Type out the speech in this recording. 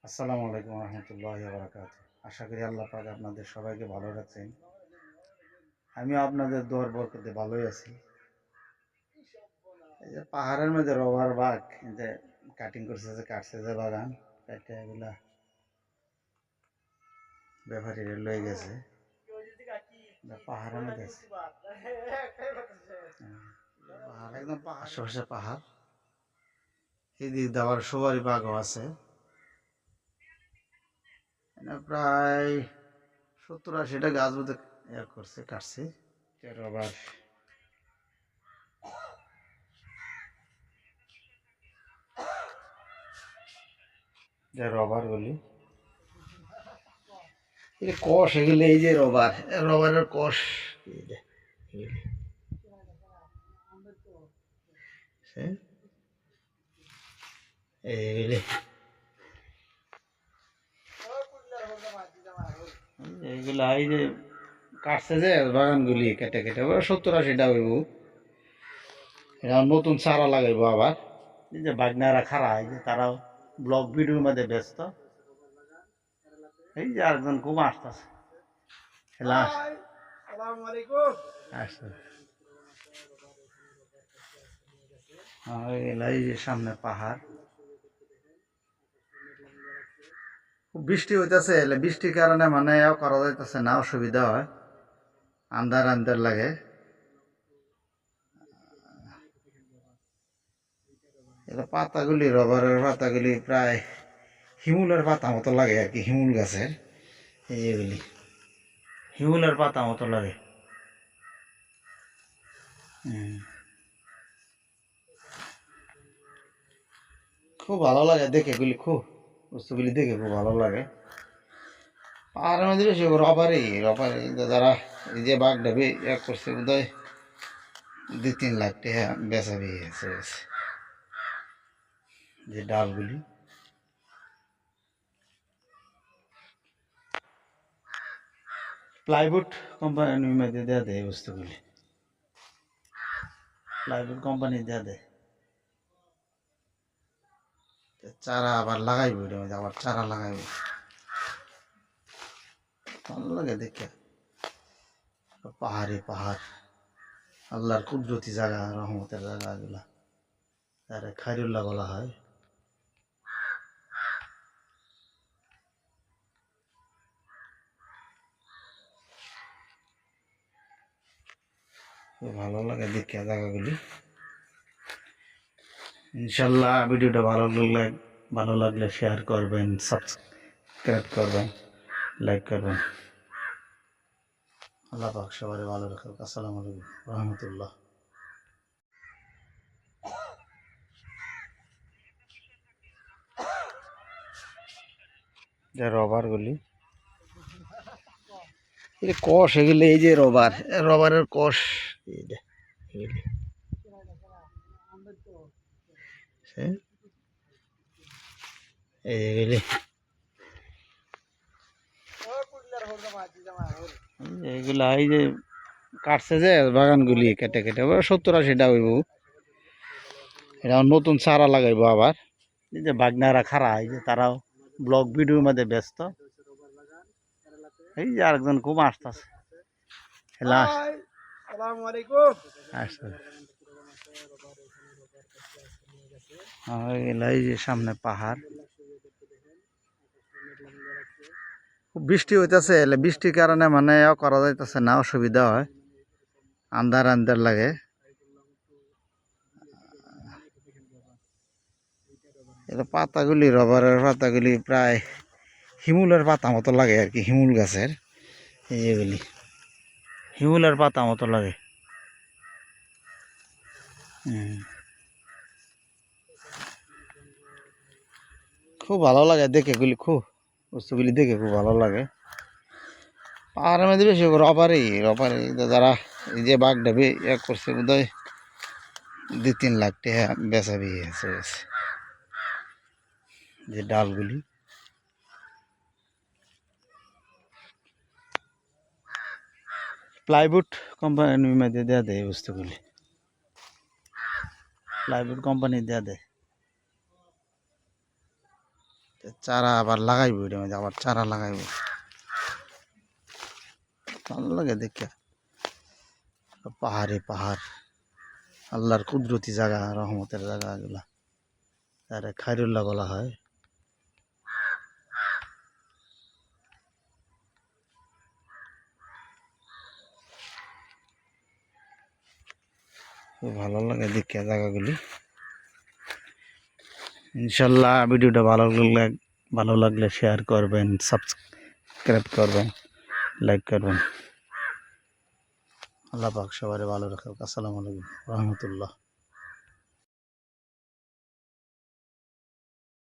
আসসালামু আলাইকুম রহমতুল্লাহি ওয়া বারাকাতুহু। আশা করি আল্লাহ পাক আপনাদের সবাইকে ভালো রাখছেন। আমিও আপনাদের দোয়ার বরকতে ভালোই আছি। এই যে পাহাড়ের মধ্যে রবার বাগ যে কাটিং করছে, যে কাটছে যে বাগান কাটে এগুলা ব্যাপারীরা লয়ে গেছে। পাহাড়ের মধ্যে আছে। পাহাড় একদম আশেপাশে পাহাড়, এদিক দেওয়ার সুপারি বাগও আছে। প্রায় 70-80টা গাছ বোধ করছে, কাটছে রবার। যে রবার বলি, এই কষ এগুলো, এই যে রবার, রবারের কষ এই যে, এইগুলি এইগুলা এই যে কাটছে যে বাগানগুলি কেটে কেটে 70-80টা হইব। এটা নতুন চারা লাগাইবো আবার। এই যে বাগনারা খারা, এই যে তারাও ব্লগ ভিডিওর মধ্যে ব্যস্ত। এই যে আরেকজন খুব আসতেছে, এই যে সামনে পাহাড়, খুব বৃষ্টি হইতেছে। বৃষ্টির কারণে মানে করা যাইতেছে না, অসুবিধা হয়, আন্ধার আন্ধার লাগে। এটা পাতাগুলি, রবারের পাতাগুলি প্রায় শিমুলের পাতা মতো লাগে আর কি, শিমুল গাছের এইগুলি শিমুলের পাতা মতো লাগে। খুব ভালো লাগে দেখে, এগুলি খুব বস্তুগুলি দেখে খুব ভালো লাগে। পাহাড়ের মধ্যে বেশি রবারই রবারই যারা এই যে বাঘটা করছে বোধ হয় 2-3 লাখ টাকা বেচা বিয়ে আছে। যে ডালগুলি প্লাইউড কোম্পানির মধ্যে দেওয়া দেয়, বস্তুগুলি প্লাইউড কোম্পানি দেওয়া দেয়। চারা আবার লাগাইব, এটার মধ্যে আবার চারা লাগাইব, ভালো লাগে দেখে। পাহাড়ে পাহাড়, আল্লাহর কুদরতি জায়গা, রহমতের জায়গা এগুলা, তারা খাইরুল্লাহ বলা হয়। খুব ভালো লাগে দেখে জায়গাগুলি। ইনশাল্লাহ ভিডিওটা ভালো লাগলে শেয়ার করবেন, সাবস্ক্রাইব করবেন, লাইক করবেন। আল্লাহ পাক সবাই ভালো রাখুক। আসসালামু আলাইকুম রহমতুল্লাহ। যে রবারগুলি, এই কষ এগুলো, এই যে রবার, রবারের কষ এই যে এগুলি, এইগুলি এইগুলা এই যে কাটছে যে বাগানগুলি কেটে কেটে 70-80টা হইব। এটা নতুন চারা লাগাইবো আবার। এই যে বাগনারা খারা, এই যে তারাও ব্লগ ভিডিওর মধ্যে ব্যস্ত। এই যে আরেকজন খুব আসতেছে, এই যে সামনে পাহাড়, খুব বৃষ্টি হইতেছে। বৃষ্টির কারণে মানে করা যাইতেছে না, অসুবিধা হয়, আন্ধার আন্ধার লাগে। এটা পাতাগুলি, রবারের পাতাগুলি প্রায় শিমুলের পাতা মতো লাগে আর কি, শিমুল গাছের এইগুলি শিমুলের পাতা মতো লাগে। খুব ভালো লাগে দেখে, এগুলি খুব বস্তুগুলি দেখে খুব ভালো লাগে। পাহাড়ের মধ্যে বেশি রবারই যারা এই যে বাঘটা করছে বোধ হয় 2-3 লাখ টাকা বেচা বিয়ে আছে। যে ডালগুলি প্লাইউড কোম্পানির মধ্যে দেওয়া দেয়, বস্তুগুলি প্লাইউড কোম্পানি দেওয়া দেয়। চারা আবার লাগাইবো, এটার মধ্যে আবার চারা লাগাইবো। ভালো লাগে দেখে, পাহাড়ে পাহাড়, আল্লাহর কুদরতি জায়গা, রহমতের জায়গা এগুলা, আরে খায়রুল্লাহ বলা হয়। খুব ভালো লাগে দেখে জায়গাগুলি। ইনশাল্লাহ ভিডিওটা ভালো লাগলে শেয়ার করবেন, সাবস্ক্রাইব করবেন, লাইক করবেন। আল্লাহ পাক সবাই ভালো রাখুক। আসসালামু আলাইকুম রহমতুল্লাহ।